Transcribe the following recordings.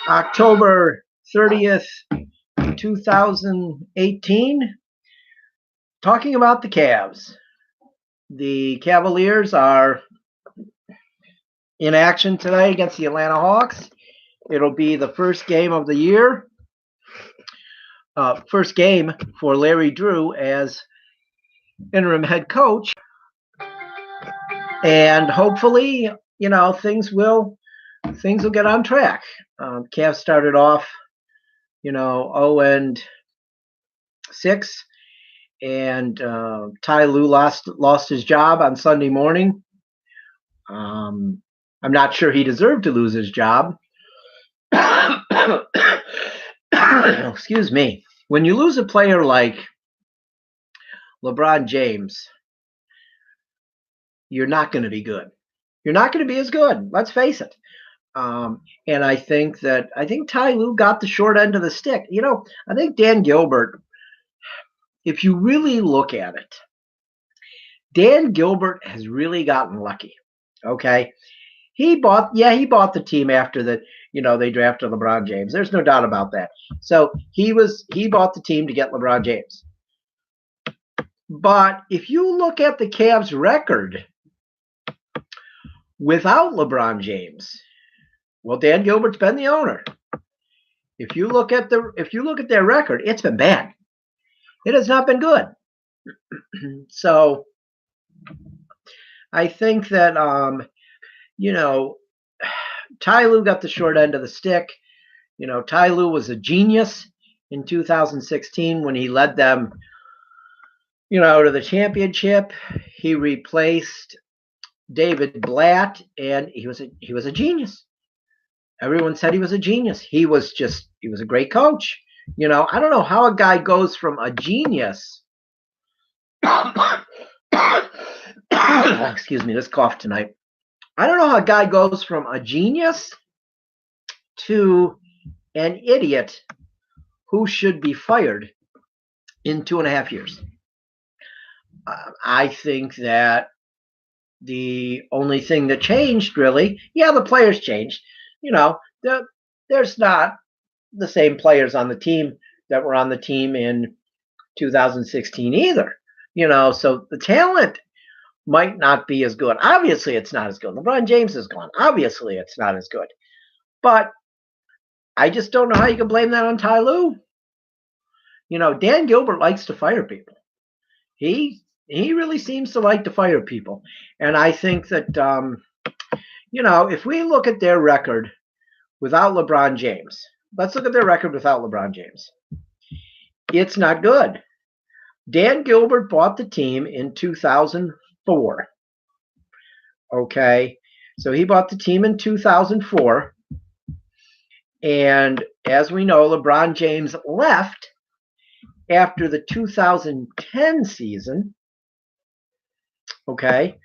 October 30th, 2018. Talking about the Cavs. The Cavaliers are in action today against the Atlanta Hawks. It'll be the first game of the year. First game for Larry Drew as interim head coach. And hopefully, things will get on track. Cavs started off, 0-6, and Ty Lue lost his job on Sunday morning. I'm not sure he deserved to lose his job. Excuse me. When you lose a player like LeBron James, you're not going to be good. You're not going to be as good. Let's face it. And I think Ty Lue got the short end of the stick. I think Dan Gilbert, if you really look at it, Dan Gilbert has really gotten lucky. Okay. He bought the team after that, they drafted LeBron James. There's no doubt about that. So he bought the team to get LeBron James. But if you look at the Cavs record without LeBron James, well, Dan Gilbert's been the owner. If you look at their record, it's been bad. It has not been good. So I think that Ty Lue got the short end of the stick. Ty Lue was a genius in 2016 when he led them, to the championship. He replaced David Blatt, and he was a genius. Everyone said he was a genius. He was a great coach. I don't know how a guy goes from a genius. Excuse me, this cough tonight. I don't know how a guy goes from a genius to an idiot who should be fired in 2.5 years. I think that the only thing that changed, really, the players changed. There's not the same players on the team that were on the team in 2016 either. So the talent might not be as good. Obviously, it's not as good. LeBron James is gone. Obviously, it's not as good. But I just don't know how you can blame that on Ty Lue. Dan Gilbert likes to fire people. He really seems to like to fire people. And I think that, if we look at their record without LeBron James, let's look at their record without LeBron James. It's not good. Dan Gilbert bought the team in 2004. Okay. So he bought the team in 2004. And as we know, LeBron James left after the 2010 season. Okay.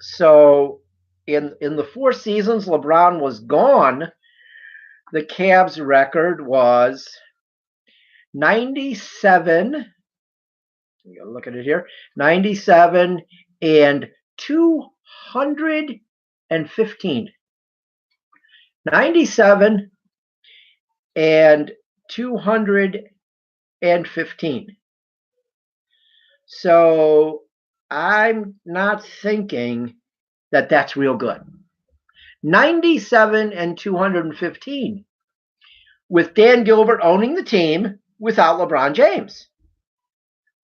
So in the 4 seasons LeBron was gone, the Cavs record was 97. You gotta look at it here. 97 and 215. 97 and 215. So I'm not thinking that that's real good. 97 and 215 with Dan Gilbert owning the team without LeBron James.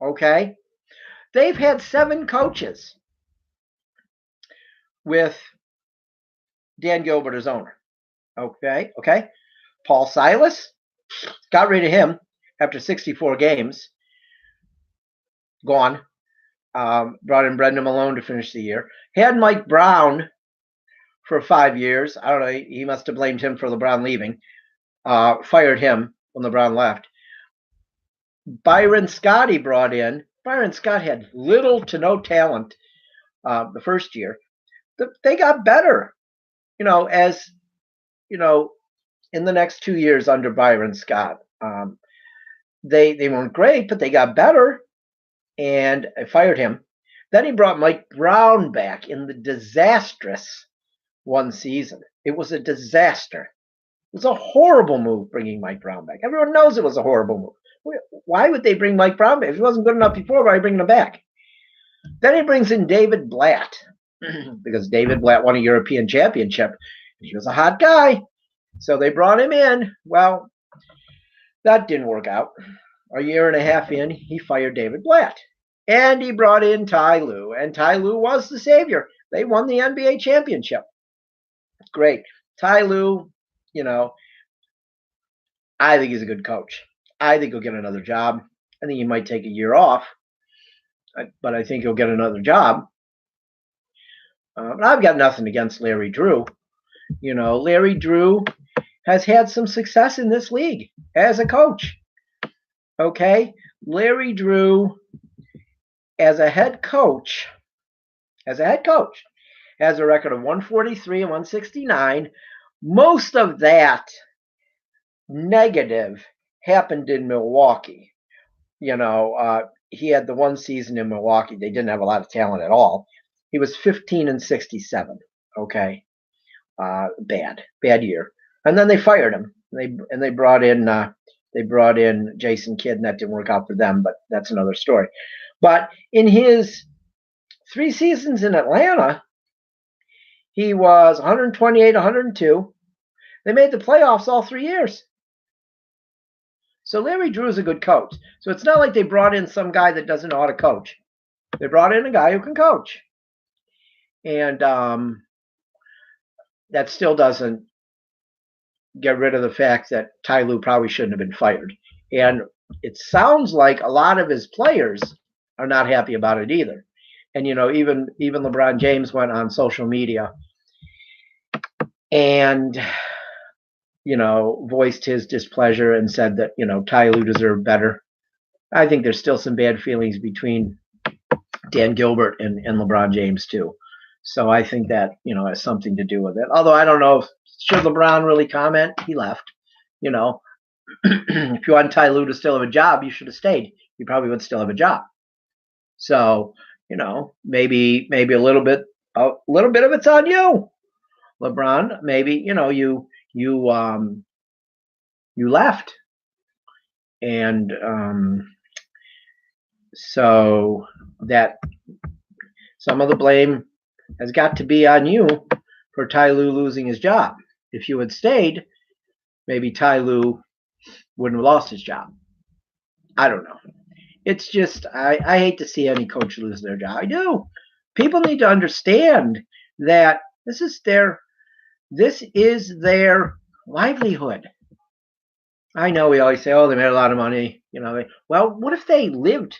Okay. They've had 7 coaches with Dan Gilbert as owner. Okay. Paul Silas, got rid of him after 64 games. Gone. Brought in Brendan Malone to finish the year. Had Mike Brown for 5 years. I don't know. He must have blamed him for LeBron leaving. Fired him when LeBron left. Byron Scott he brought in. Byron Scott had little to no talent the first year. They got better, in the next 2 years under Byron Scott. They weren't great, but they got better, and I fired him. Then he brought Mike Brown back in the disastrous one season. It was a disaster. It was a horrible move bringing Mike Brown back. Everyone knows it was a horrible move. Why would they bring Mike Brown back? If he wasn't good enough before, why are you bringing him back? Then he brings in David Blatt because David Blatt won a European championship. He was a hot guy. So they brought him in. Well, that didn't work out. A year and a half in, he fired David Blatt. And he brought in Ty Lue. And Ty Lue was the savior. They won the NBA championship. Great. Ty Lue, I think he's a good coach. I think he'll get another job. I think he might take a year off, but I think he'll get another job. But I've got nothing against Larry Drew. Larry Drew has had some success in this league as a coach. Okay? Larry Drew, as a head coach, has a record of 143 and 169. Most of that negative happened in Milwaukee. He had the one season in Milwaukee. They didn't have a lot of talent at all. He was 15 and 67. Okay. Bad year. And then they fired him. They brought in Jason Kidd, and that didn't work out for them, but that's another story. But in his 3 seasons in Atlanta, he was 128, 102. They made the playoffs all 3 years. So Larry Drew is a good coach. So it's not like they brought in some guy that doesn't know how to coach. They brought in a guy who can coach. And that still doesn't get rid of the fact that Ty Lue probably shouldn't have been fired. And it sounds like a lot of his players are not happy about it either. And, even LeBron James went on social media and, voiced his displeasure and said that, Ty Lue deserved better. I think there's still some bad feelings between Dan Gilbert and LeBron James too. So I think that, has something to do with it. Although I don't know, should LeBron really comment? He left. If you want Ty Lue to still have a job, you should have stayed. You probably would still have a job. So, maybe a little bit of it's on you, LeBron. Maybe, you left. And so that some of the blame has got to be on you for Ty Lue losing his job. If you had stayed, maybe Ty Lue wouldn't have lost his job. I don't know. It's just, I hate to see any coach lose their job. I do. People need to understand that this is their livelihood. I know we always say, oh, they made a lot of money. Well, what if they lived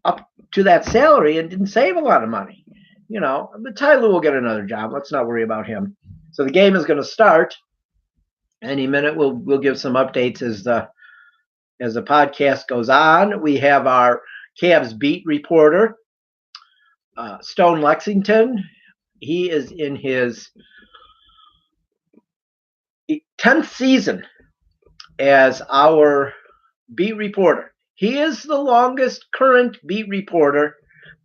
up to that salary and didn't save a lot of money? But Ty Lue will get another job. Let's not worry about him. So the game is going to start any minute. We'll give some updates as the podcast goes on. We have our Cavs beat reporter, Stone Lexington. He is in his 10th season as our beat reporter. He is the longest current beat reporter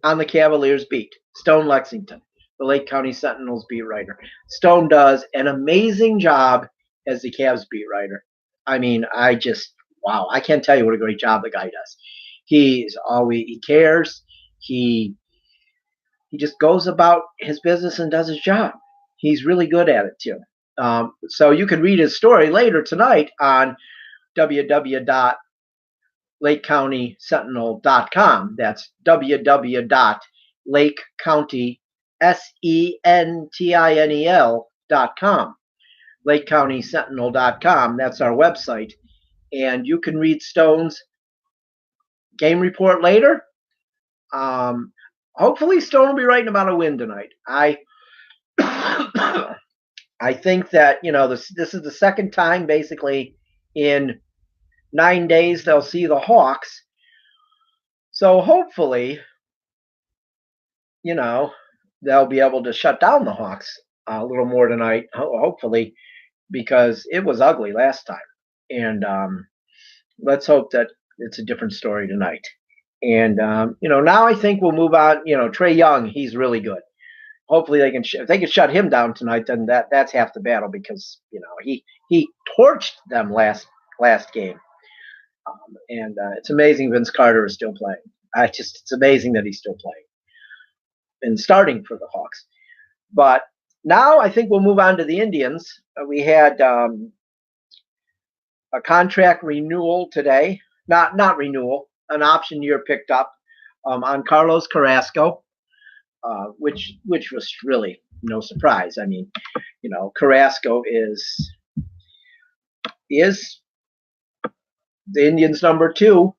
on the Cavaliers beat. Stone Lexington, the Lake County Sentinel's beat writer. Stone does an amazing job as the Cavs beat writer. I mean, wow, I can't tell you what a great job the guy does. He cares. He just goes about his business and does his job. He's really good at it too. So you can read his story later tonight on www.lakecountysentinel.com. That's www.lakecountysentinel.com. LakeCountySentinel.com. That's our website. And you can read Stone's game report later. Hopefully Stone will be writing about a win tonight. I think that, this is the second time basically in 9 days they'll see the Hawks. So hopefully, they'll be able to shut down the Hawks a little more tonight, hopefully, because it was ugly last time. And let's hope that it's a different story tonight. And, now I think we'll move on. Trae Young, he's really good. hopefully they can if they can shut him down tonight, then that's half the battle, because he torched them last game, and it's amazing Vince Carter is still playing. It's amazing that he's still playing and starting for the Hawks. But now I think we'll move on to the Indians. We had a contract renewal today, not renewal, an option year picked up on Carlos Carrasco. Which was really no surprise. I mean, Carrasco is the Indians' number 2.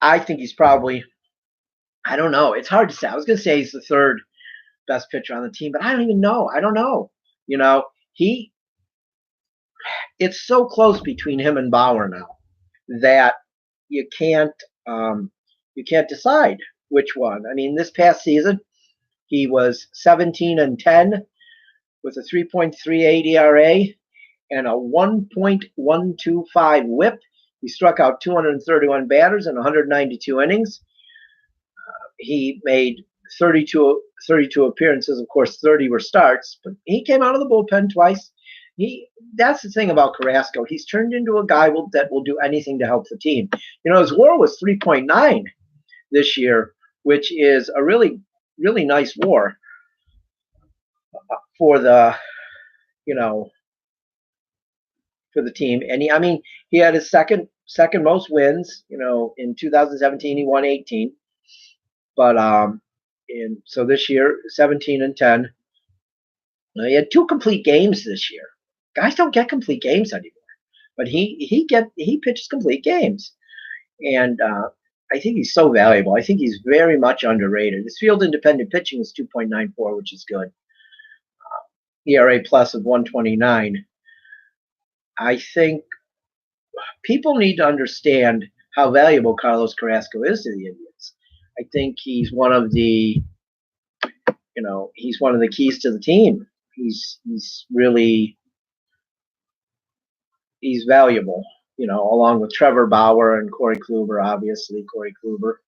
I think he's probably, I don't know. It's hard to say. I was going to say he's the 3rd best pitcher on the team, but I don't even know. I don't know. It's so close between him and Bauer now that you can't decide which one. I mean, this past season, he was 17-10 with a 3.38 ERA and a 1.125 WHIP. He struck out 231 batters in 192 innings. He made 32 appearances. Of course, 30 were starts, but he came out of the bullpen twice. That's the thing about Carrasco. He's turned into a guy that will do anything to help the team. His WAR was 3.9 this year, which is a really, really nice WAR for the team. And he had his second most wins. In 2017 he won 18, but so this year 17-10. He had 2 complete games this year. Guys don't get complete games anymore, but he pitches complete games, and I think he's so valuable. I think he's very much underrated. His field independent pitching is 2.94, which is good. ERA plus of 129. I think people need to understand how valuable Carlos Carrasco is to the Indians. I think he's one of the keys to the team. He's valuable, along with Trevor Bauer and Corey Kluber. Obviously, Corey Kluber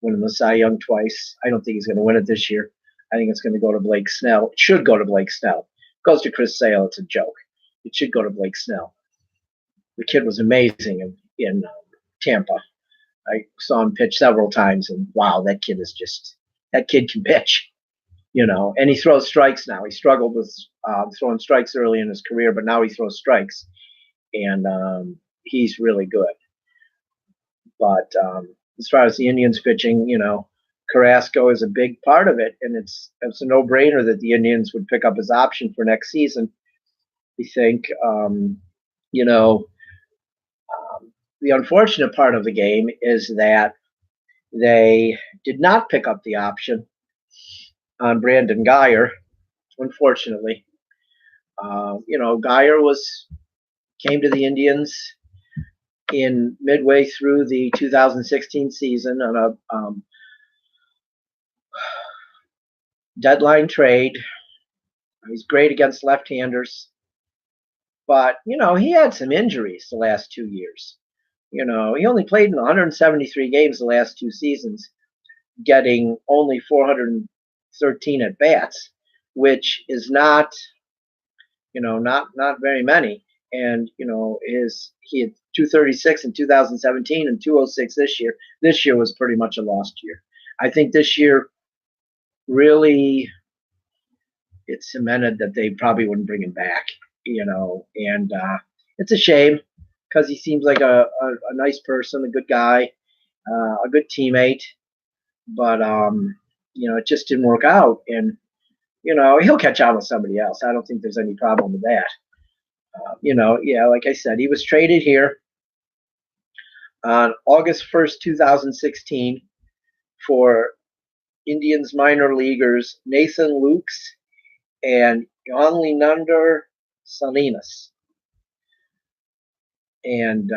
winning the Cy Young twice. I don't think he's going to win it this year. I think it's going to go to Blake Snell. It should go to Blake Snell. If it goes to Chris Sale, it's a joke. It should go to Blake Snell. The kid was amazing in Tampa. I saw him pitch several times, and wow, that kid can pitch. And he throws strikes now. He struggled with throwing strikes early in his career, but now he throws strikes, and he's really good. But as far as the Indians pitching, Carrasco is a big part of it, and it's a no-brainer that the Indians would pick up his option for next season. We think, the unfortunate part of the game is that they did not pick up the option on Brandon Guyer, unfortunately. Guyer came to the Indians in midway through the 2016 season on a deadline trade. He's great against left-handers, but he had some injuries the last 2 years. He only played in 173 games the last 2 seasons, getting only 413 at bats, which is not very many. And he had 236 in 2017 and 206 this year. This year was pretty much a lost year. I think this year really it cemented that they probably wouldn't bring him back. And it's a shame, because he seems like a nice person, a good guy, a good teammate, but it just didn't work out. And he'll catch on with somebody else. I don't think there's any problem with that. Like I said, he was traded here on August 1st, 2016 for Indians minor leaguers Nathan Lukes and Yonlinander Salinas. And,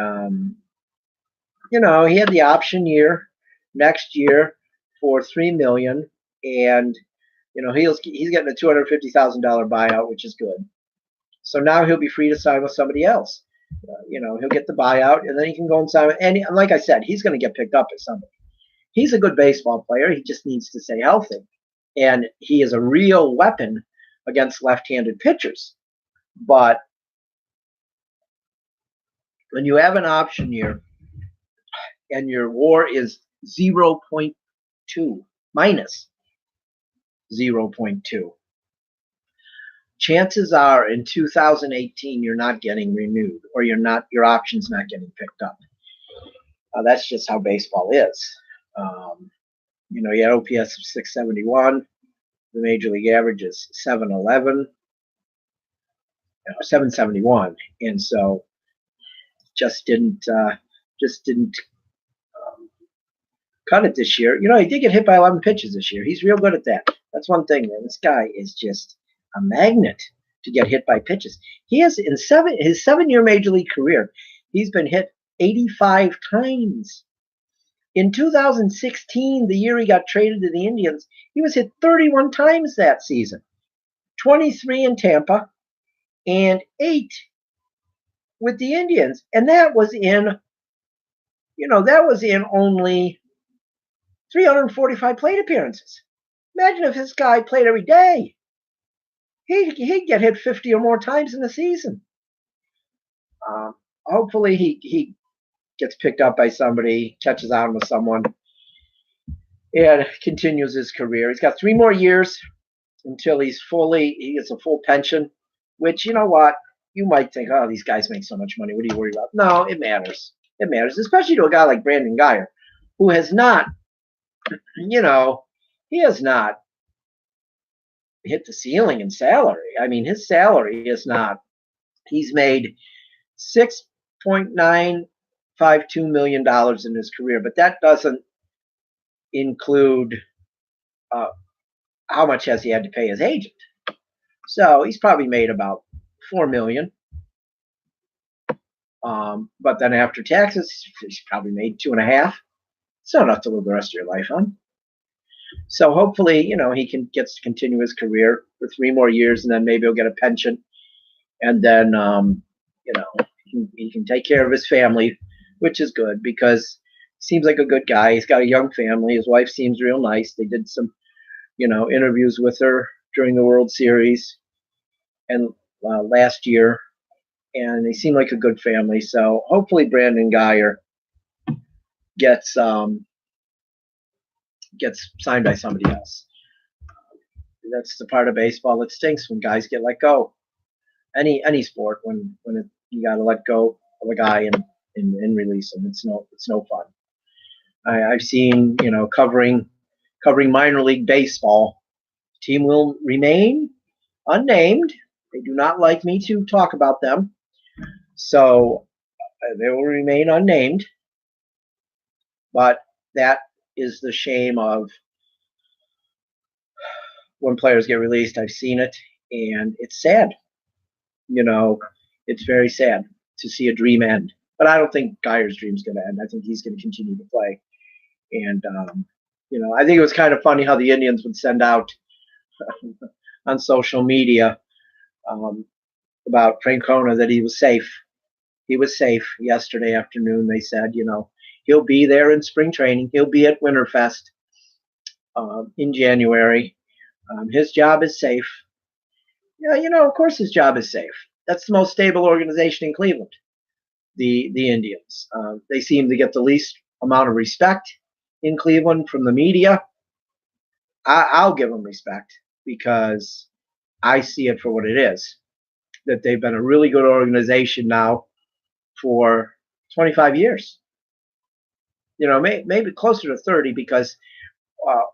he had the option year next year for $3 million, and, he's getting a $250,000 buyout, which is good. So now he'll be free to sign with somebody else. He'll get the buyout, and then he can go and sign with any. And like I said, he's going to get picked up at somebody. He's a good baseball player. He just needs to stay healthy. And he is a real weapon against left-handed pitchers. But when you have an option year and your WAR is 0.2, minus 0.2, chances are in 2018 you're not getting renewed, or your option's not getting picked up. That's just how baseball is. You had OPS of 671. The major league average is 711, 771, and so just didn't cut it this year. He did get hit by 11 pitches this year. He's real good at that. That's one thing, man. This guy is just a magnet to get hit by pitches. He has in his 7-year major league career, he's been hit 85 times. In 2016, the year he got traded to the Indians, he was hit 31 times that season. 23 in Tampa and 8 with the Indians. And that was in only 345 plate appearances. Imagine if this guy played every day. He'd get hit 50 or more times in the season. Hopefully he gets picked up by somebody, catches on with someone, and continues his career. He's got 3 more years until he gets a full pension, which, you know what? You might think, oh, these guys make so much money. What are you worried about? No, it matters. It matters, especially to a guy like Brandon Guyer, who has not, he has not hit the ceiling in salary. I mean, his salary is not, he's made $6.952 million in his career, but that doesn't include how much has he had to pay his agent. So he's probably made about $4 million. But then after taxes, he's probably made 2.5. It's not enough to live the rest of your life on. So hopefully, he gets to continue his career for 3 more years, and then maybe he'll get a pension, and then he can take care of his family, which is good because he seems like a good guy. He's got a young family. His wife seems real nice. They did some, interviews with her during the World Series and last year, and they seem like a good family. So hopefully Brandon Guyer gets signed by somebody else. That's the part of baseball that stinks when guys get let go. Any sport, when you got to let go of a guy and release him, it's no fun. I've seen covering minor league baseball. The team will remain unnamed. They do not like me to talk about them, so they will remain unnamed. But that is the shame of when players get released. I've seen it, and it's sad. It's very sad to see a dream end. But I don't think Guyer's dream's going to end. I think he's going to continue to play. And, I think it was kind of funny how the Indians would send out on social media about Francona that he was safe. He was safe yesterday afternoon. They said, he'll be there in spring training. He'll be at Winterfest in January. His job is safe. Yeah, of course his job is safe. That's the most stable organization in Cleveland, the Indians. They seem to get the least amount of respect in Cleveland from the media. I'll give them respect because I see it for what it is, that they've been a really good organization now for 25 years. Maybe closer to 30 because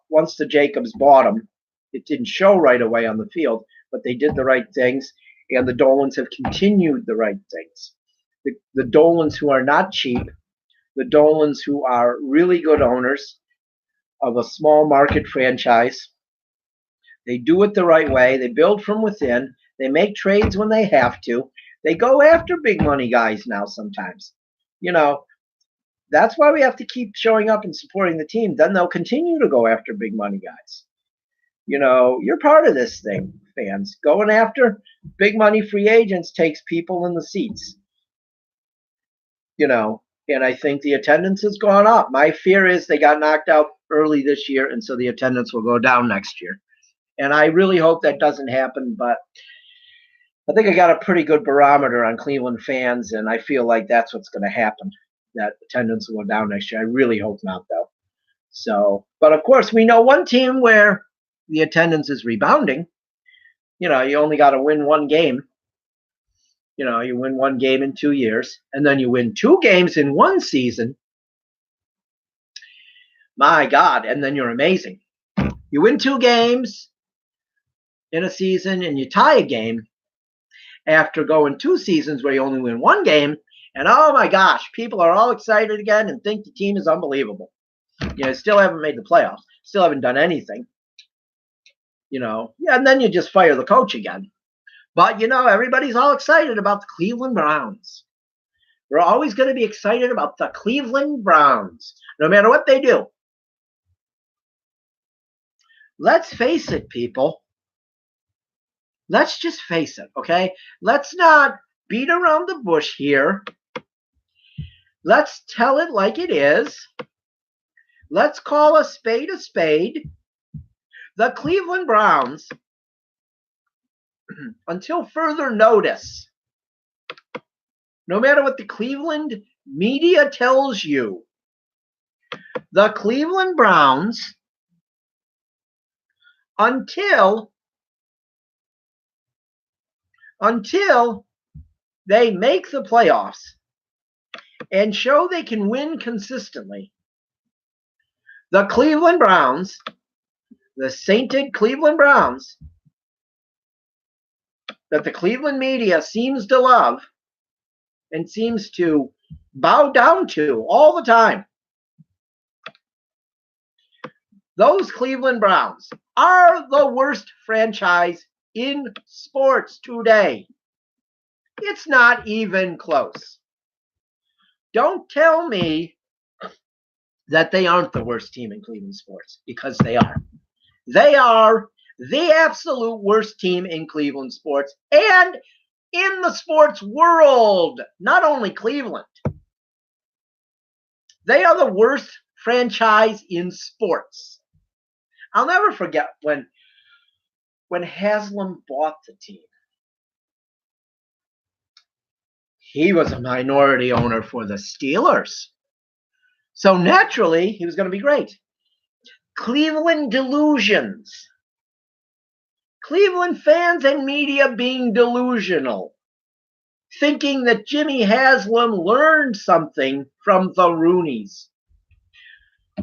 once the Jacobs bought them, it didn't show right away on the field, but they did the right things, and the Dolans have continued the right things. The Dolans who are not cheap, the Dolans who are really good owners of a small market franchise, they do it the right way. They build from within. They make trades when they have to. They go after big money guys now sometimes. That's why we have to keep showing up and supporting the team. Then they'll continue to go after big money guys. You're part of this thing, fans. Going after big money free agents takes people in the seats. And I think the attendance has gone up. My fear is they got knocked out early this year, and so the attendance will go down next year. And I really hope that doesn't happen, but I think I got a pretty good barometer on Cleveland fans, and I feel like that's what's going to happen, that attendance will go down next year. I really hope not, though. So, but of course, we know one team where the attendance is rebounding. You only got to win one game. You win one game in 2 years, and then you win 2 games in one season. My God, and then you're amazing. You win 2 games in a season, and you tie a game after going 2 seasons where you only win 1 game. And oh my gosh, people are all excited again and think the team is unbelievable. Still haven't made the playoffs, still haven't done anything. And then you just fire the coach again. But everybody's all excited about the Cleveland Browns. We're always going to be excited about the Cleveland Browns, no matter what they do. Let's face it, people. Let's just face it, okay? Let's not beat around the bush here. Let's tell it like it is. Let's call a spade a spade. The Cleveland Browns, until further notice, no matter what the Cleveland media tells you, the Cleveland Browns, until they make the playoffs and show they can win consistently, the Cleveland Browns, the sainted Cleveland Browns, that the Cleveland media seems to love and seems to bow down to all the time, those Cleveland Browns are the worst franchise in sports today. It's not even close. Don't tell me that they aren't the worst team in Cleveland sports, because they are. They are the absolute worst team in Cleveland sports and in the sports world, not only Cleveland. They are the worst franchise in sports. I'll never forget when Haslam bought the team. He was a minority owner for the Steelers. So naturally, he was going to be great. Cleveland delusions. Cleveland fans and media being delusional, thinking that Jimmy Haslam learned something from the Rooneys.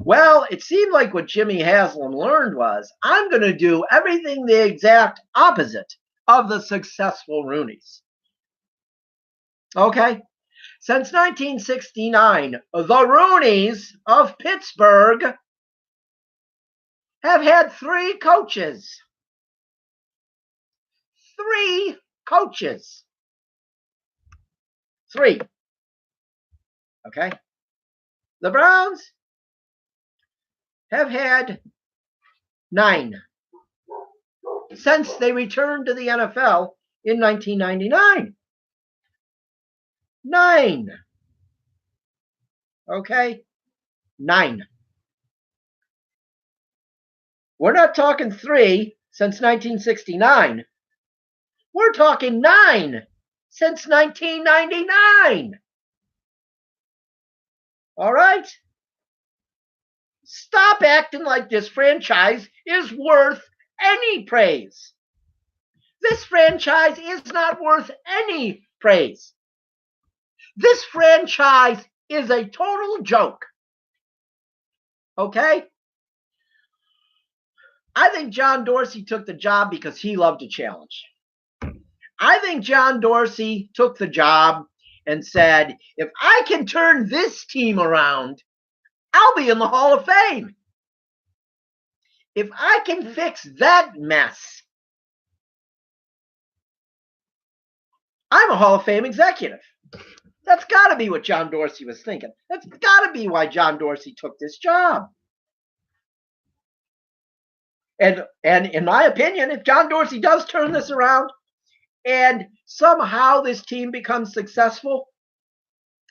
Well, it seemed like what Jimmy Haslam learned was, I'm going to do everything the exact opposite of the successful Rooneys. Okay? Since 1969, the Rooneys of Pittsburgh have had 3 coaches. 3 coaches. 3. Okay? The Browns have had 9 since they returned to the NFL in 1999. 9. Okay? 9. We're not talking 3 since 1969. We're talking 9 since 1999. All right? Stop acting like this franchise is worth any praise. This franchise is not worth any praise. This franchise is a total joke. Okay? I think John Dorsey took the job because he loved a challenge. I think John Dorsey took the job and said, if I can turn this team around, I'll be in the Hall of Fame. If I can fix that mess, I'm a Hall of Fame executive. That's got to be what John Dorsey was thinking. That's got to be why John Dorsey took this job. And in my opinion, if John Dorsey does turn this around and somehow this team becomes successful,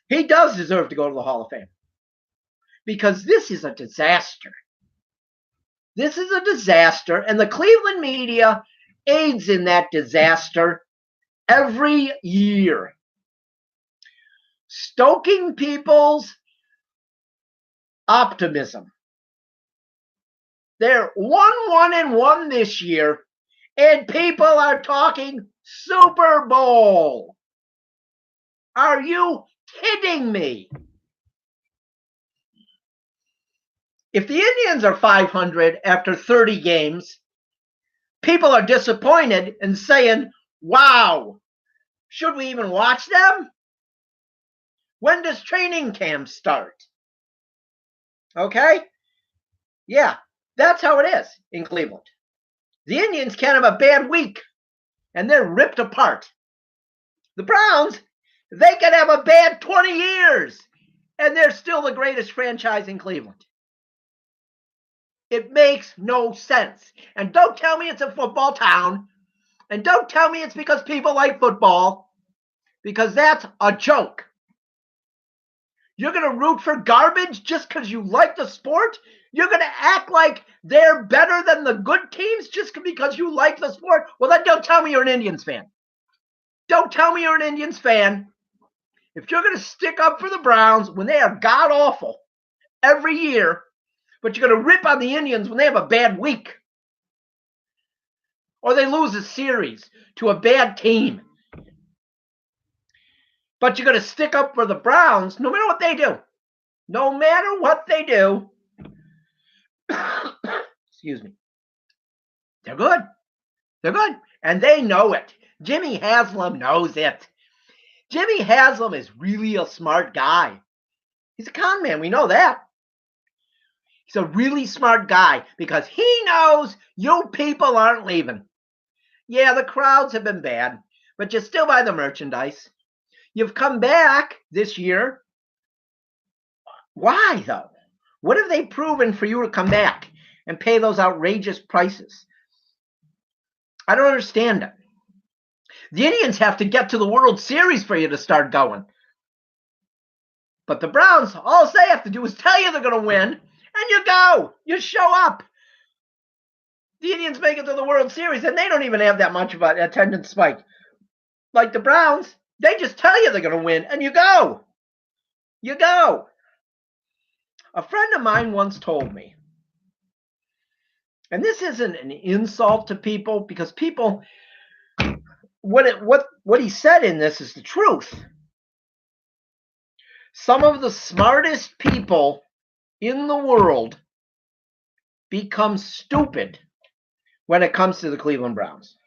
he does deserve to go to the Hall of Fame. Because this is a disaster. This is a disaster, and the Cleveland media aids in that disaster every year, stoking people's optimism. They're 1-1-1 this year, and people are talking Super Bowl. Are you kidding me? If the Indians are 500 after 30 games, people are disappointed and saying, wow, should we even watch them? When does training camp start? Okay? Yeah, that's how it is in Cleveland. The Indians can have a bad week, and they're ripped apart. The Browns, they can have a bad 20 years, and they're still the greatest franchise in Cleveland. It makes no sense. And don't tell me it's a football town. And don't tell me it's because people like football, because that's a joke. You're going to root for garbage just because you like the sport? You're going to act like they're better than the good teams just because you like the sport? Well, then don't tell me you're an Indians fan. Don't tell me you're an Indians fan. If you're going to stick up for the Browns when they are god-awful every year, but you're going to rip on the Indians when they have a bad week, or they lose a series to a bad team, but you're going to stick up for the Browns no matter what they do. No matter what they do. Excuse me. They're good. They're good. And they know it. Jimmy Haslam knows it. Jimmy Haslam is really a smart guy. He's a con man. We know that. He's a really smart guy because he knows you people aren't leaving. Yeah, the crowds have been bad, but you still buy the merchandise. You've come back this year. Why, though? What have they proven for you to come back and pay those outrageous prices? I don't understand it. The Indians have to get to the World Series for you to start going. But the Browns, all they have to do is tell you they're going to win, and you go. You show up. The Indians make it to the World Series, and they don't even have that much of an attendance spike. Like the Browns, they just tell you they're going to win, and you go. You go. A friend of mine once told me, and this isn't an insult to people, because people, what he said in this is the truth. Some of the smartest people in the world become stupid when it comes to the Cleveland Browns,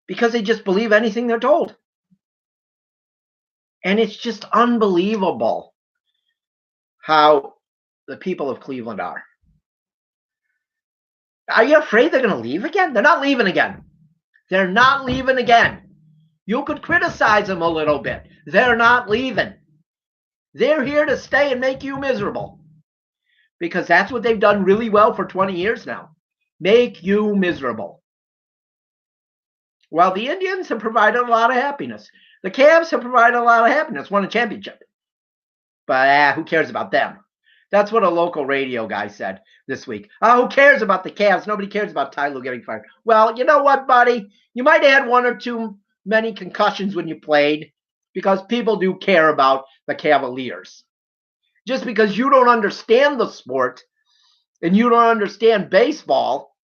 because they just believe anything they're told. And it's just unbelievable how the people of Cleveland are. Are you afraid they're going to leave again? They're not leaving again. They're not leaving again. You could criticize them a little bit. They're not leaving. They're here to stay and make you miserable, because that's what they've done really well for 20 years now. Make you miserable. While the Indians have provided a lot of happiness. The Cavs have provided a lot of happiness, won a championship. But who cares about them? That's what a local radio guy said this week. Who cares about the Cavs? Nobody cares about Ty Lue getting fired. Well, you know what, buddy? You might have had one or two many concussions when you played, because people do care about the Cavaliers. Just because you don't understand the sport and you don't understand baseball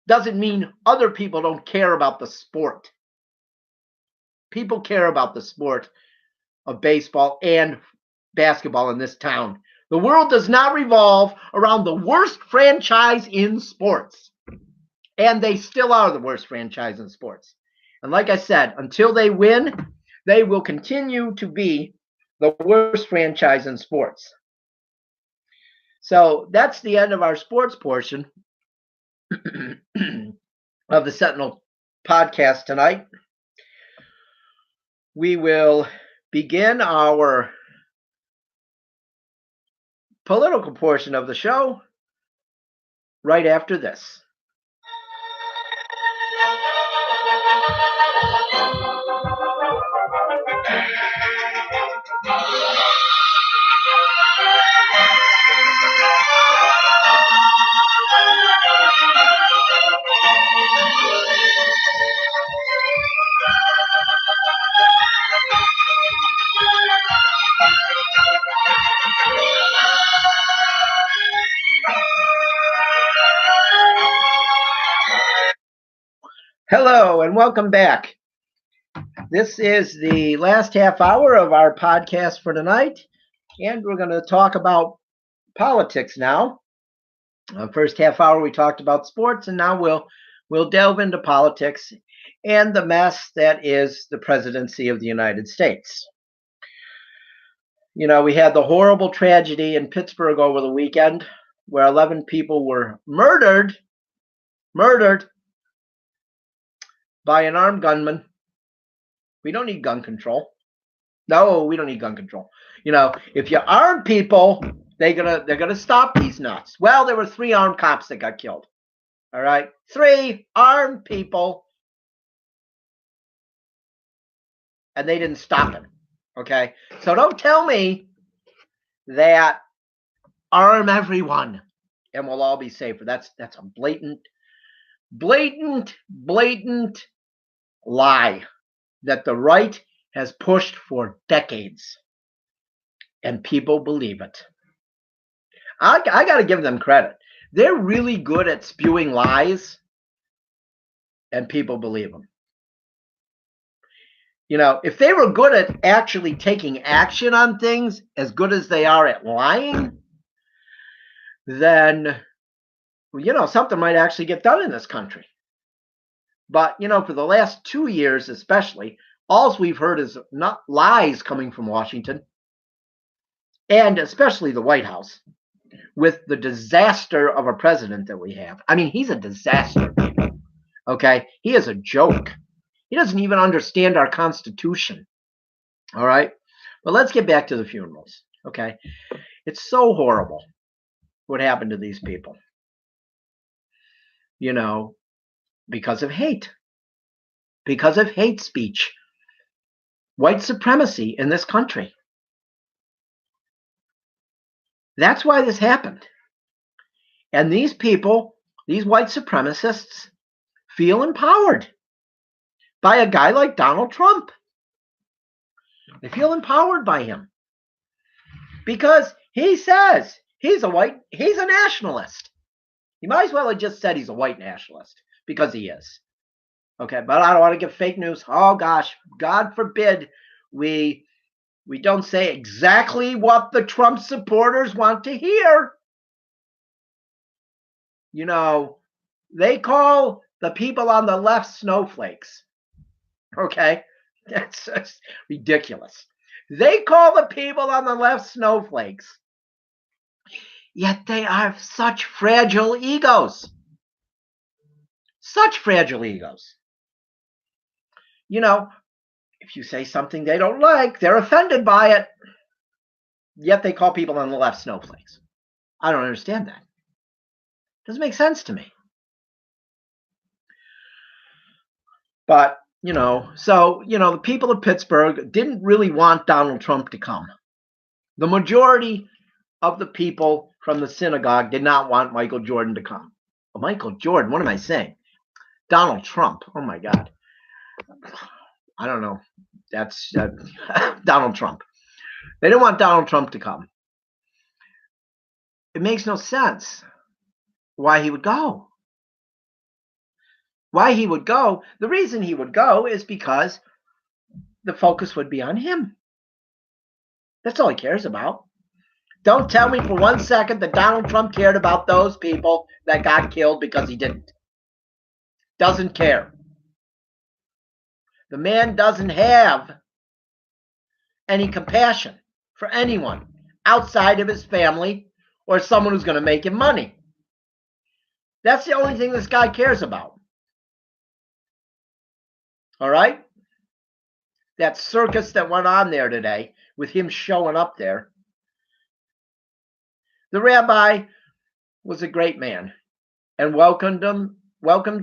doesn't mean other people don't care about the sport. People care about the sport of baseball and basketball in this town. The world does not revolve around the worst franchise in sports. And they still are the worst franchise in sports. And like I said, until they win, they will continue to be the worst franchise in sports. So that's the end of our sports portion of the Sentinel podcast tonight. We will begin our political portion of the show right after this. Hello and welcome back. This is the last half hour of our podcast for tonight, and we're going to talk about politics now. First half hour we talked about sports, and now we'll delve into politics and the mess that is the presidency of the United States. You know, we had the horrible tragedy in Pittsburgh over the weekend where 11 people were murdered by an armed gunman. We don't need gun control. No, we don't need gun control. You know, if you arm people, they're gonna stop these nuts. Well, there were 3 armed cops that got killed. All right, 3 armed people, and they didn't stop him. Okay, so don't tell me that arm everyone and we'll all be safer. That's a blatant lie that the right has pushed for decades, and people believe it. I got to give them credit. They're really good at spewing lies, and people believe them. You know, if they were good at actually taking action on things as good as they are at lying, then, you know, something might actually get done in this country. But, you know, for the last 2 years especially, all we've heard is not lies coming from Washington, and especially the White House, with the disaster of a president that we have. I mean, he's a disaster. Okay? He is a joke. He doesn't even understand our Constitution. All right? But let's get back to the funerals. Okay? It's so horrible what happened to these people. You know, because of hate. Because of hate speech. White supremacy in this country. That's why this happened. And these people, these white supremacists, feel empowered by a guy like Donald Trump. They feel empowered by him because he says he's a nationalist. He might as well have just said he's a white nationalist, because he is. Okay, but I don't want to give fake news. Oh gosh, God forbid we don't say exactly what the Trump supporters want to hear. You know, they call the people on the left snowflakes. Okay, that's just ridiculous. They call the people on the left snowflakes, yet they have such fragile egos. Such fragile egos. You know, if you say something they don't like, they're offended by it, yet they call people on the left snowflakes. I don't understand that. Doesn't make sense to me. But, you know, so, you know, the people of Pittsburgh didn't really want Donald Trump to come. The majority of the people from the synagogue did not want Michael Jordan to come. Oh, Michael Jordan, what am I saying? Donald Trump. Oh, my God. I don't know. That's Donald Trump. They didn't want Donald Trump to come. It makes no sense why he would go. Why he would go, the reason he would go is because the focus would be on him. That's all he cares about. Don't tell me for 1 second that Donald Trump cared about those people that got killed, because he didn't. Doesn't care. The man doesn't have any compassion for anyone outside of his family or someone who's going to make him money. That's the only thing this guy cares about. All right? That circus that went on there today with him showing up there. The rabbi was a great man and welcomed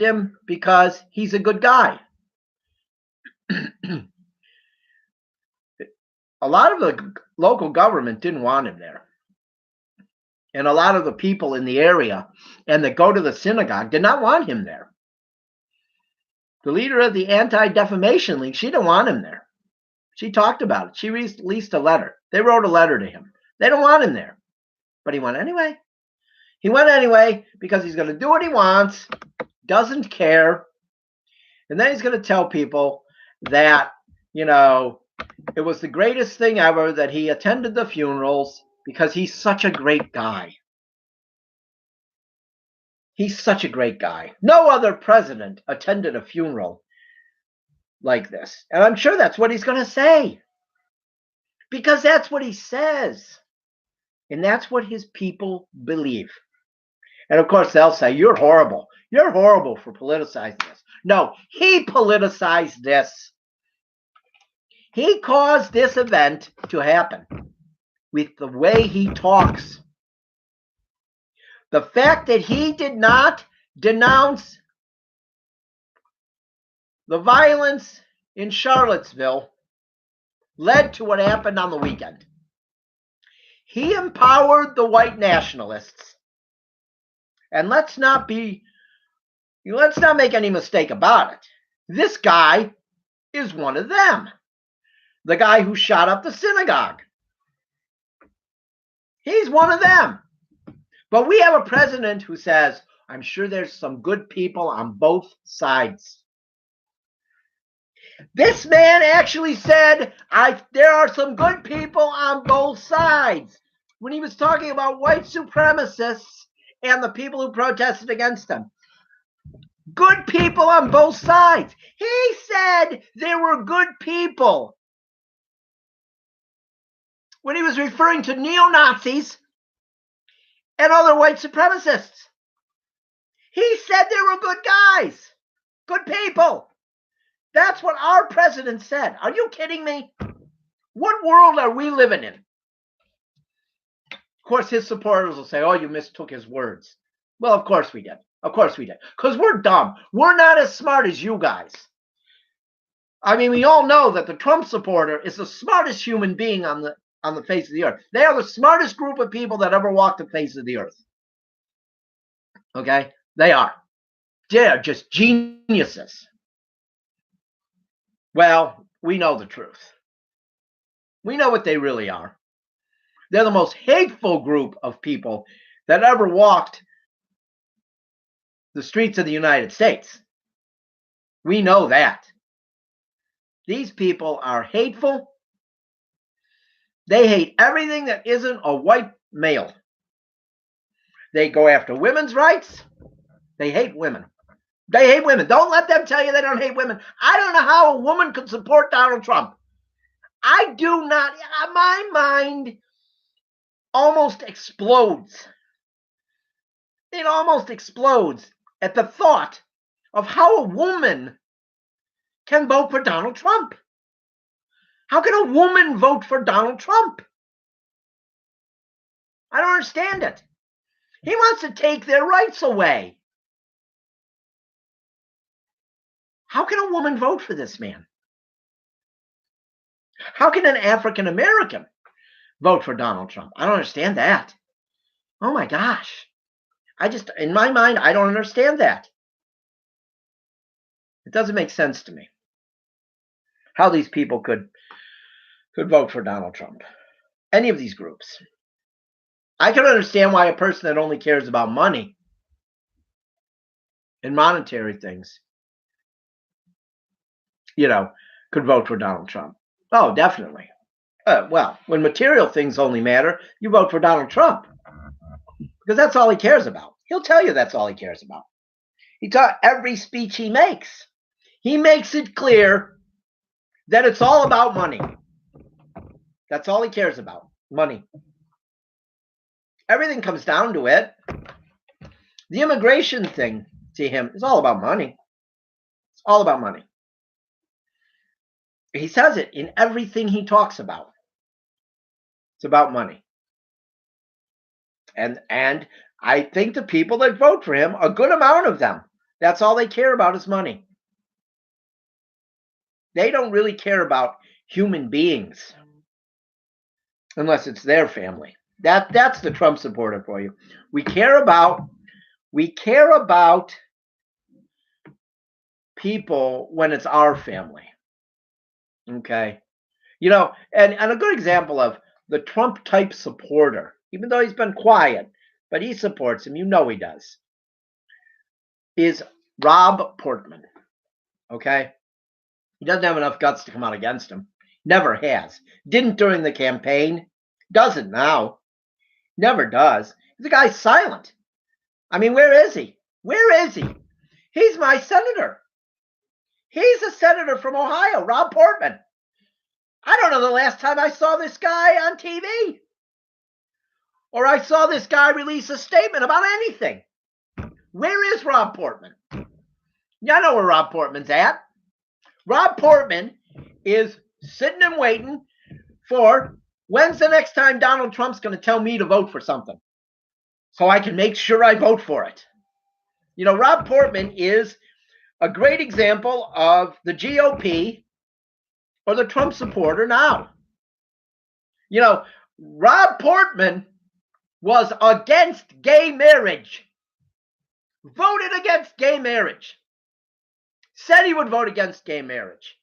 him because he's a good guy. A lot of the local government didn't want him there. And a lot of the people in the area and that go to the synagogue did not want him there. The leader of the Anti-Defamation League, she didn't want him there. She talked about it. She released a letter. They wrote a letter to him. They don't want him there. But he went anyway. He went anyway because he's going to do what he wants, doesn't care. And then he's going to tell people that, it was the greatest thing ever that he attended the funerals because he's such a great guy. He's such a great guy. No other president attended a funeral like this. And I'm sure that's what he's going to say. Because that's what he says. And that's what his people believe. And of course, they'll say, you're horrible. You're horrible for politicizing this. No, he politicized this. He caused this event to happen with the way he talks. The fact that he did not denounce the violence in Charlottesville led to what happened on the weekend. He empowered the white nationalists. And let's not make any mistake about it. This guy is one of them. The guy who shot up the synagogue. He's one of them. But we have a president who says, I'm sure there's some good people on both sides. This man actually said, there are some good people on both sides. When he was talking about white supremacists and the people who protested against them. Good people on both sides. He said there were good people. When he was referring to neo-Nazis and other white supremacists. He said there were good guys. Good people. That's what our president said. Are you kidding me? What world are we living in? Of course, his supporters will say, oh, you mistook his words. Well, of course we did. Of course we did. Because we're dumb. We're not as smart as you guys. I mean, we all know that the Trump supporter is the smartest human being on the face of the earth. They are the smartest group of people that ever walked the face of the earth. Okay? They are. They're just geniuses. Well, we know the truth. We know what they really are. They're the most hateful group of people that ever walked the streets of the United States. We know that. These people are hateful. They hate everything that isn't a white male. They go after women's rights. They hate women. They hate women. Don't let them tell you they don't hate women. I don't know how a woman could support Donald Trump. I do not. My mind almost explodes. It almost explodes at the thought of how a woman can vote for Donald Trump. How can a woman vote for Donald Trump? I don't understand it. He wants to take their rights away. How can a woman vote for this man? How can an African American vote for Donald Trump? I don't understand that. Oh my gosh. In my mind, I don't understand that. It doesn't make sense to me how these people could vote for Donald Trump. Any of these groups. I can understand why a person that only cares about money and monetary things, could vote for Donald Trump. Oh, definitely. Well, when material things only matter, you vote for Donald Trump. Because that's all he cares about. He'll tell you that's all he cares about. Every speech he makes it clear that it's all about money. That's all he cares about, money. Everything comes down to it. The immigration thing to him is all about money. It's all about money. He says it in everything he talks about. It's about money. And I think the people that vote for him, a good amount of them, that's all they care about is money. They don't really care about human beings unless it's their family. That's the Trump supporter for you. We care about people when it's our family. Okay. And a good example of the Trump type supporter, even though he's been quiet, but he supports him, he does, is Rob Portman. okay? He doesn't have enough guts to come out against him. Never has. Didn't during the campaign. Doesn't now. Never does. The guy's silent. I mean, where is he? Where is he? He's my senator. He's a senator from Ohio, Rob Portman. I don't know the last time I saw this guy on TV. Or I saw this guy release a statement about anything. Where is Rob Portman? I know where Rob Portman's at. Rob Portman is sitting and waiting for when's the next time Donald Trump's going to tell me to vote for something so I can make sure I vote for it. Rob Portman is a great example of the GOP or the Trump supporter now. Rob Portman was against gay marriage. Voted against gay marriage. Said he would vote against gay marriage.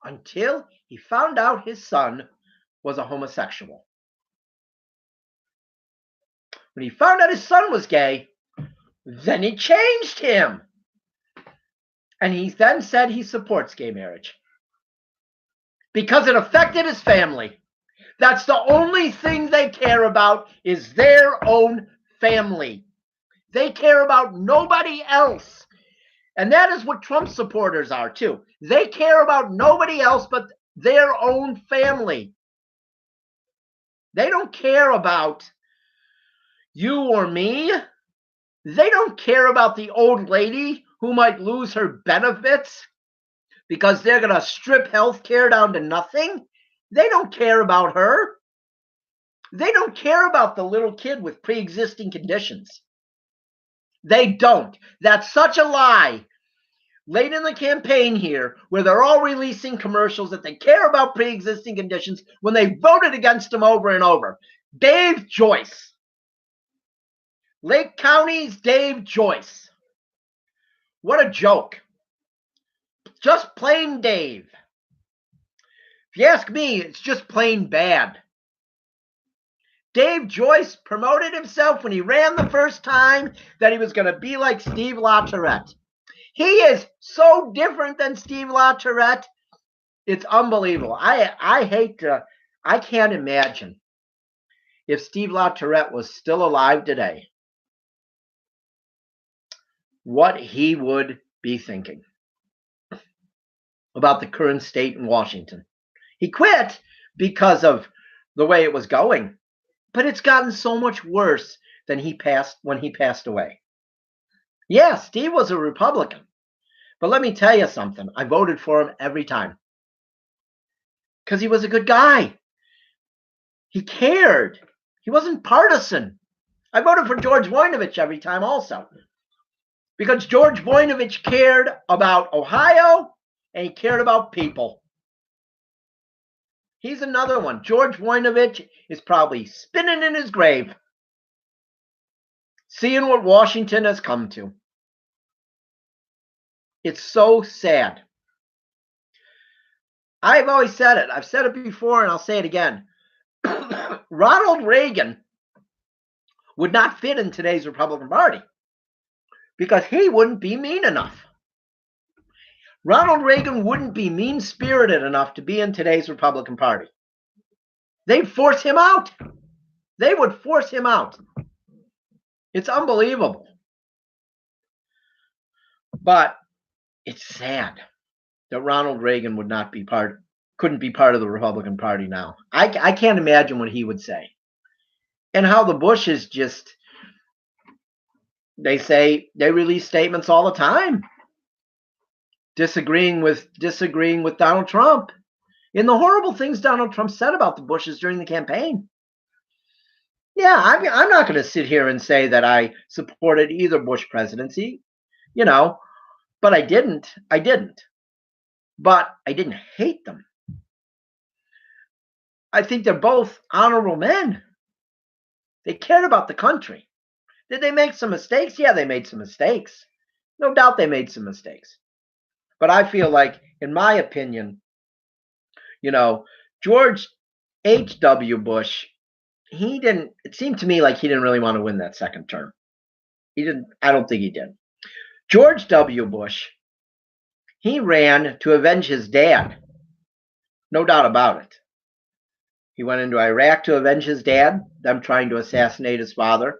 Until he found out his son was a homosexual. When he found out his son was gay, then he changed him. And he then said he supports gay marriage. Because it affected his family. That's the only thing they care about is their own family. They care about nobody else. And that is what Trump supporters are too. They care about nobody else but their own family. They don't care about you or me. They don't care about the old lady who might lose her benefits because they're going to strip health care down to nothing. They don't care about her. They don't care about the little kid with pre-existing conditions. They don't. That's such a lie. Late in the campaign here, where they're all releasing commercials that they care about pre-existing conditions when they voted against them over and over. Dave Joyce. Lake County's Dave Joyce. What a joke. Just plain Dave. If you ask me, it's just plain bad. Dave Joyce promoted himself when he ran the first time that he was going to be like Steve LaTourette. He is so different than Steve LaTourette. It's unbelievable. I can't imagine if Steve LaTourette was still alive today, what he would be thinking about the current state in Washington. He quit because of the way it was going, but it's gotten so much worse than when he passed away. Yeah, Steve was a Republican, but let me tell you something. I voted for him every time because he was a good guy. He cared. He wasn't partisan. I voted for George Voinovich every time also because George Voinovich cared about Ohio and he cared about people. He's another one. George Voinovich is probably spinning in his grave, seeing what Washington has come to. It's so sad. I've always said it. I've said it before and I'll say it again. Ronald Reagan would not fit in today's Republican Party because he wouldn't be mean enough. Ronald Reagan wouldn't be mean-spirited enough to be in today's Republican Party. They'd force him out. They would force him out. It's unbelievable. But it's sad that Ronald Reagan couldn't be part of the Republican Party now. I can't imagine what he would say. And how the Bushes they release statements all the time disagreeing with Donald Trump in the horrible things Donald Trump said about the Bushes during the campaign. Yeah, I'm not going to sit here and say that I supported either Bush presidency, but I didn't. But I didn't hate them. I think they're both honorable men. They cared about the country. Did they make some mistakes? Yeah, they made some mistakes. No doubt they made some mistakes. But I feel like, in my opinion, George H.W. Bush, it seemed to me like he didn't really want to win that second term. I don't think he did. George W. Bush He ran to avenge his dad. No doubt about it. He went into Iraq to avenge his dad, them trying to assassinate his father.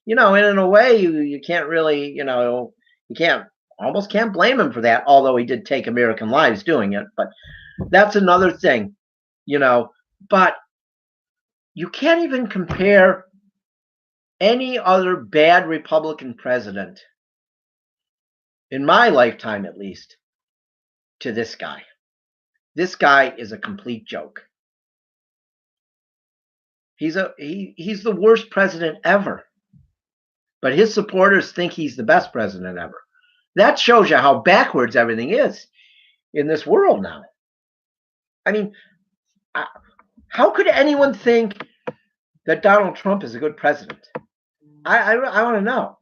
And in a way, you can't really, you almost can't blame him for that, although he did take American lives doing it. But that's another thing, But you can't even compare any other bad Republican president, in my lifetime at least, to this guy. This guy is a complete joke. He's the worst president ever. But his supporters think he's the best president ever. That shows you how backwards everything is in this world now. I mean, how could anyone think that Donald Trump is a good president? I want to know.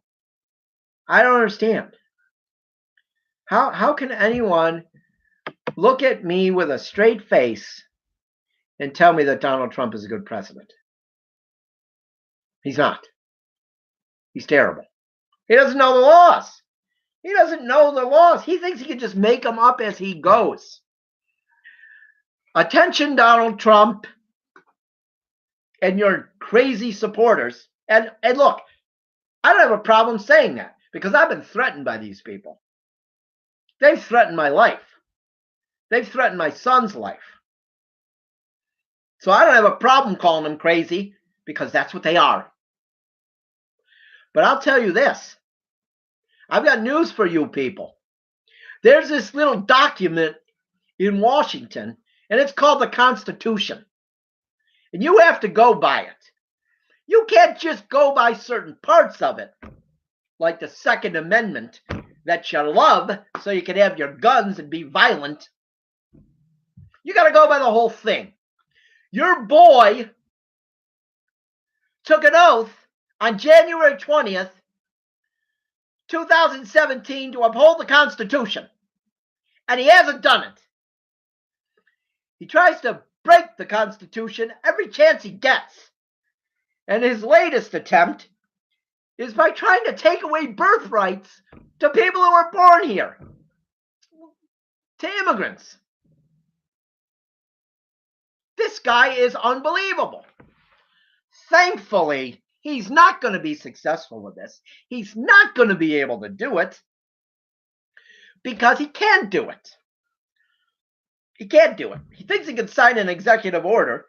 I don't understand. How can anyone look at me with a straight face and tell me that Donald Trump is a good president? He's not. He's terrible. He doesn't know the laws. He doesn't know the laws. He thinks he can just make them up as he goes. Attention, Donald Trump and your crazy supporters. And look, I don't have a problem saying that because I've been threatened by these people. They've threatened my life. They've threatened my son's life. So I don't have a problem calling them crazy because that's what they are. But I'll tell you this. I've got news for you people. There's this little document in Washington, and it's called the Constitution. And you have to go by it. You can't just go by certain parts of it, like the Second Amendment that you love so you can have your guns and be violent. You got to go by the whole thing. Your boy took an oath on January 20th, 2017 to uphold the Constitution. And he hasn't done it. He tries to break the Constitution every chance he gets. And his latest attempt is by trying to take away birthrights to people who were born here, to immigrants. This guy is unbelievable. Thankfully, he's not going to be successful with this. He's not going to be able to do it because he can't do it. He can't do it. He thinks he can sign an executive order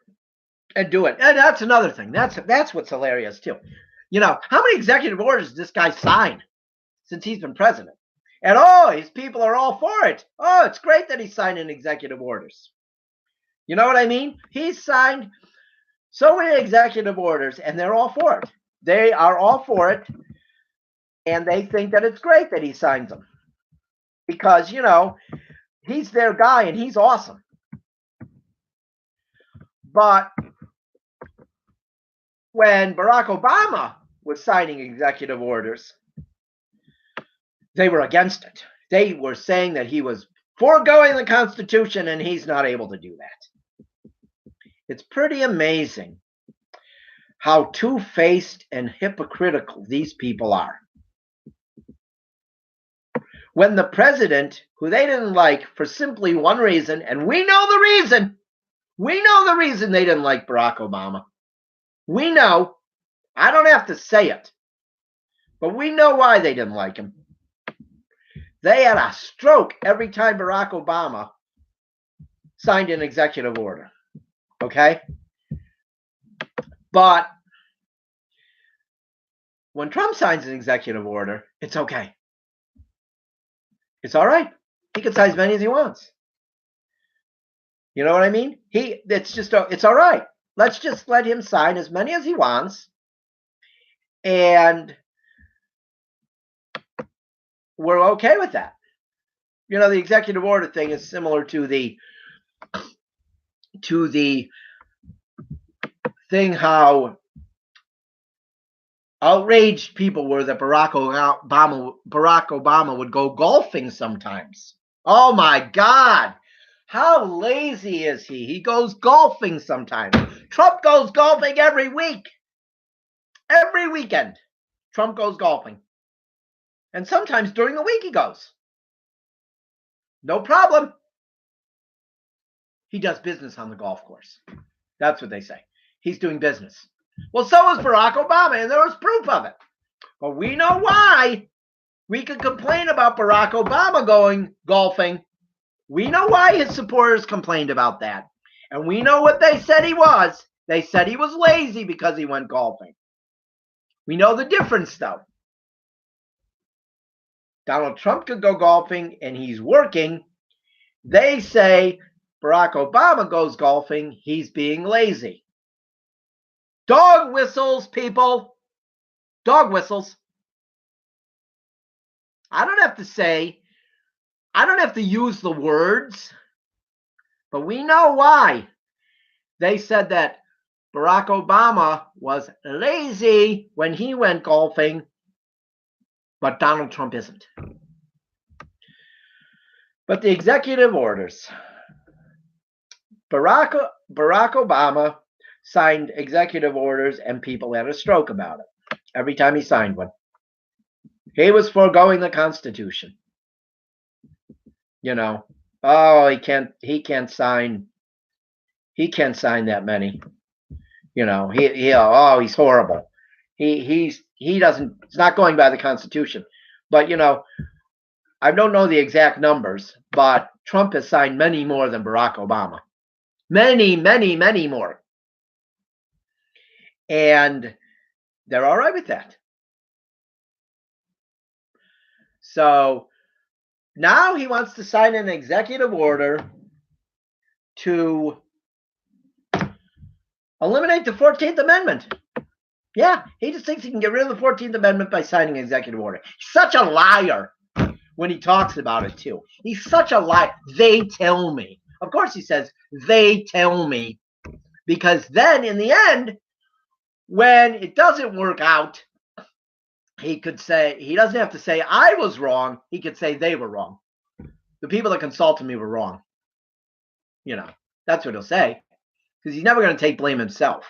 and do it. And that's another thing. That's what's hilarious too. How many executive orders does this guy sign since he's been president? And his people are all for it. It's great that he's signing executive orders. You know what I mean? He's signed so many executive orders, and they're all for it. They are all for it, and they think that it's great that he signs them. Because, he's their guy, and he's awesome. But when Barack Obama was signing executive orders, they were against it. They were saying that he was foregoing the Constitution, and he's not able to do that. It's pretty amazing how two-faced and hypocritical these people are. When the president, who they didn't like for simply one reason, and we know the reason they didn't like Barack Obama. We know. I don't have to say it. But we know why they didn't like him. They had a stroke every time Barack Obama signed an executive order. Okay? But when Trump signs an executive order, it's okay. It's all right. He can sign as many as he wants. You know what I mean? It's all right. Let's just let him sign as many as he wants. And we're okay with that. The executive order thing is similar to the thing how outraged people were that Barack Obama would go golfing sometimes. Oh my God. How lazy is he? He goes golfing sometimes. Trump goes golfing every week. Every weekend, Trump goes golfing. And sometimes during the week he goes. No problem. He does business on the golf course. That's what they say. He's doing business. Well, so was Barack Obama, and there was proof of it. But we know why. We can complain about Barack Obama going golfing. We know why his supporters complained about that. And we know what they said he was. They said he was lazy because he went golfing. We know the difference, though. Donald Trump could go golfing and he's working. They say Barack Obama goes golfing, he's being lazy. Dog whistles, people. Dog whistles. I don't have to use the words, but we know why. They said that Barack Obama was lazy when he went golfing, but Donald Trump isn't. But the executive orders. Barack Obama signed executive orders and people had a stroke about it every time he signed one. He was foregoing the Constitution. He can't sign that many. He's horrible. It's not going by the Constitution. But I don't know the exact numbers, but Trump has signed many more than Barack Obama. Many, many, many more. And they're all right with that. So now he wants to sign an executive order to eliminate the 14th Amendment. Yeah, he just thinks he can get rid of the 14th Amendment by signing an executive order. He's such a liar when he talks about it, too. He's such a liar. They tell me. Of course he says, they tell me. Because then, in the end, when it doesn't work out, he doesn't have to say, I was wrong. He could say they were wrong. The people that consulted me were wrong. That's what he'll say. Because he's never going to take blame himself.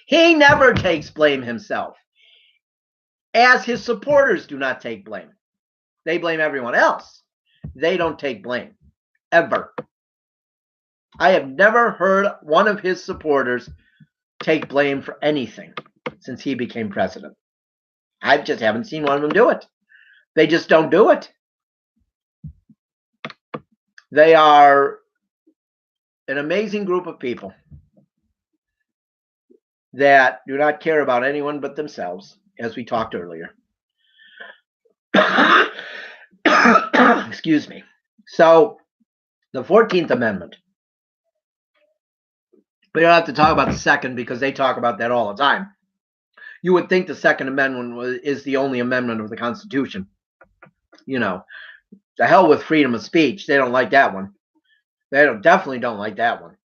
He never takes blame himself. As his supporters do not take blame. They blame everyone else. They don't take blame. Ever. I have never heard one of his supporters take blame for anything since he became president. I just haven't seen one of them do it. They just don't do it. They are an amazing group of people that do not care about anyone but themselves, as we talked earlier. Excuse me. So, the 14th Amendment. We don't have to talk about the second because they talk about that all the time. You would think the Second Amendment is the only amendment of the Constitution. The hell with freedom of speech. They don't like that one. They definitely don't like that one.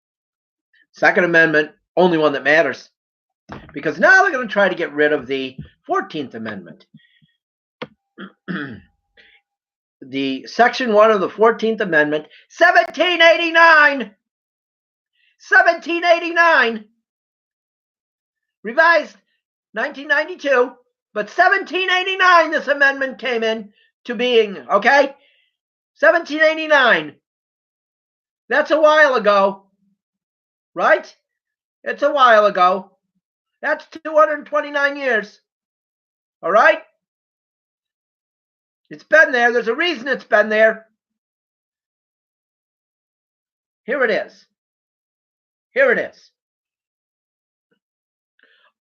Second Amendment, only one that matters. Because now they're going to try to get rid of the 14th Amendment. The Section 1 of the 14th Amendment, 1789. 1789. Revised 1992. But 1789, this amendment came into being, okay? 1789. That's a while ago. Right? It's a while ago. That's 229 years. All right? It's been there. There's a reason it's been there. Here it is. Here it is.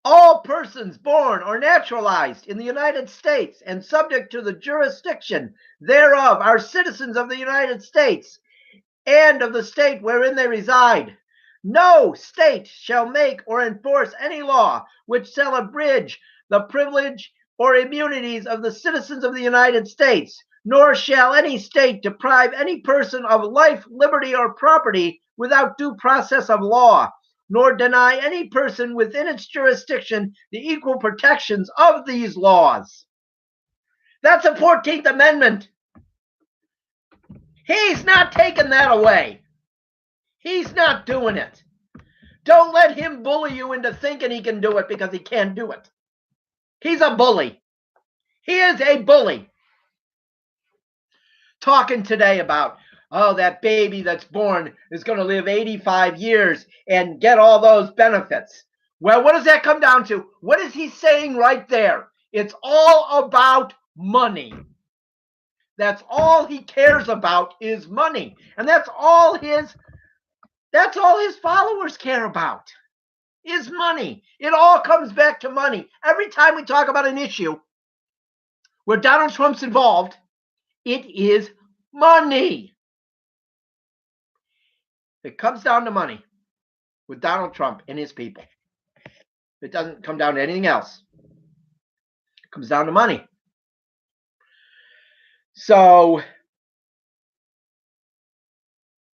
All persons born or naturalized in the United States and subject to the jurisdiction thereof are citizens of the United States and of the state wherein they reside. No state shall make or enforce any law which shall abridge the privilege or immunities of the citizens of the United States, nor shall any state deprive any person of life, liberty, or property without due process of law, nor deny any person within its jurisdiction the equal protections of these laws. That's the 14th Amendment. He's not taking that away. He's not doing it. Don't let him bully you into thinking he can do it because he can't do it. He's a bully. He is a bully. Talking today about Oh, that baby that's born is going to live 85 years and get all those benefits. Well, what does that come down to? What is he saying right there? It's all about money. That's all he cares about is money. And that's all his followers care about is money. It all comes back to money. Every time we talk about an issue where Donald Trump's involved, it is money. It comes down to money with Donald Trump and his people. It doesn't come down to anything else. It comes down to money. So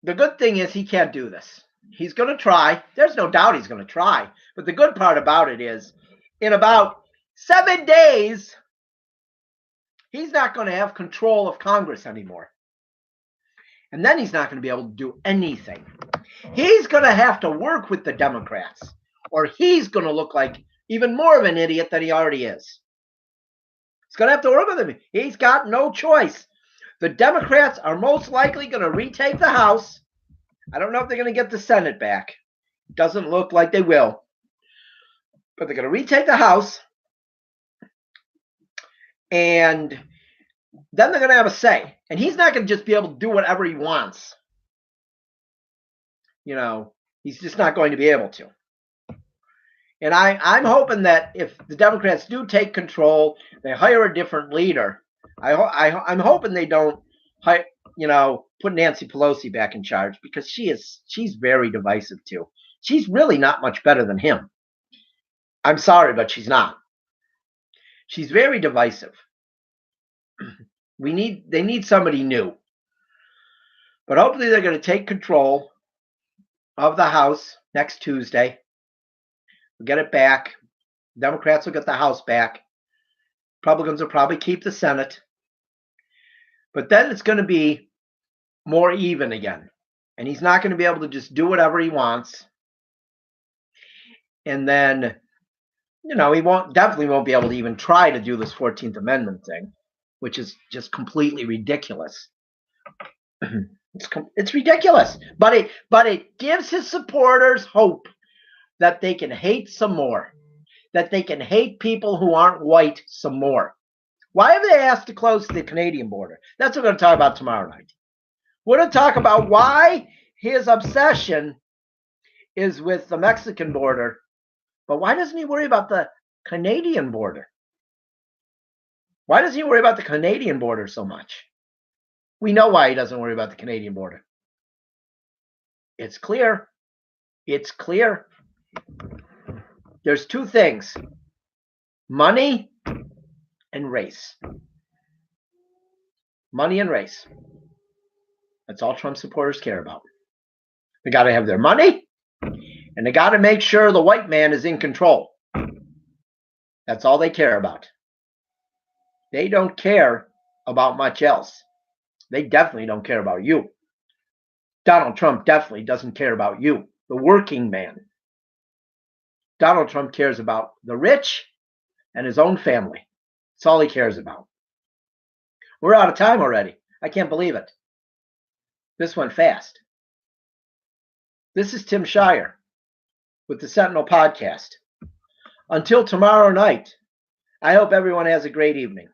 the good thing is he can't do this. He's going to try. There's no doubt he's going to try. But the good part about it is in about 7 days, he's not going to have control of Congress anymore. And then he's not going to be able to do anything. He's going to have to work with the Democrats, or he's going to look like even more of an idiot than he already is. He's going to have to work with them. He's got no choice. The Democrats are most likely going to retake the House. I don't know if they're going to get the Senate back. Doesn't look like they will. But they're going to retake the House. And then they're going to have a say. And he's not going to just be able to do whatever he wants. You know, he's just not going to be able to. And I'm hoping that if the Democrats do take control, they hire a different leader. I'm hoping they don't, put Nancy Pelosi back in charge, because she's very divisive too. She's really not much better than him. I'm sorry, but she's not. She's very divisive. They need somebody new. But hopefully they're going to take control of the House next Tuesday. We'll get it back. Democrats will get the House back. Republicans will probably keep the Senate. But then it's going to be more even again. And he's not going to be able to just do whatever he wants. And then, he definitely won't be able to even try to do this 14th Amendment thing, which is just completely ridiculous. It's ridiculous. But it gives his supporters hope that they can hate some more, that they can hate people who aren't white some more. Why have they asked to close the Canadian border? That's what we're going to talk about tomorrow night. We're going to talk about why his obsession is with the Mexican border, but why doesn't he worry about the Canadian border? Why does he worry about the Canadian border so much? We know why he doesn't worry about the Canadian border. It's clear. It's clear. There's two things: money and race. Money and race. That's all Trump supporters care about. They got to have their money, and they got to make sure the white man is in control. That's all they care about. They don't care about much else. They definitely don't care about you. Donald Trump definitely doesn't care about you, the working man. Donald Trump cares about the rich and his own family. That's all he cares about. We're out of time already. I can't believe it. This went fast. This is Tim Shirer with the Sentinel Podcast. Until tomorrow night, I hope everyone has a great evening.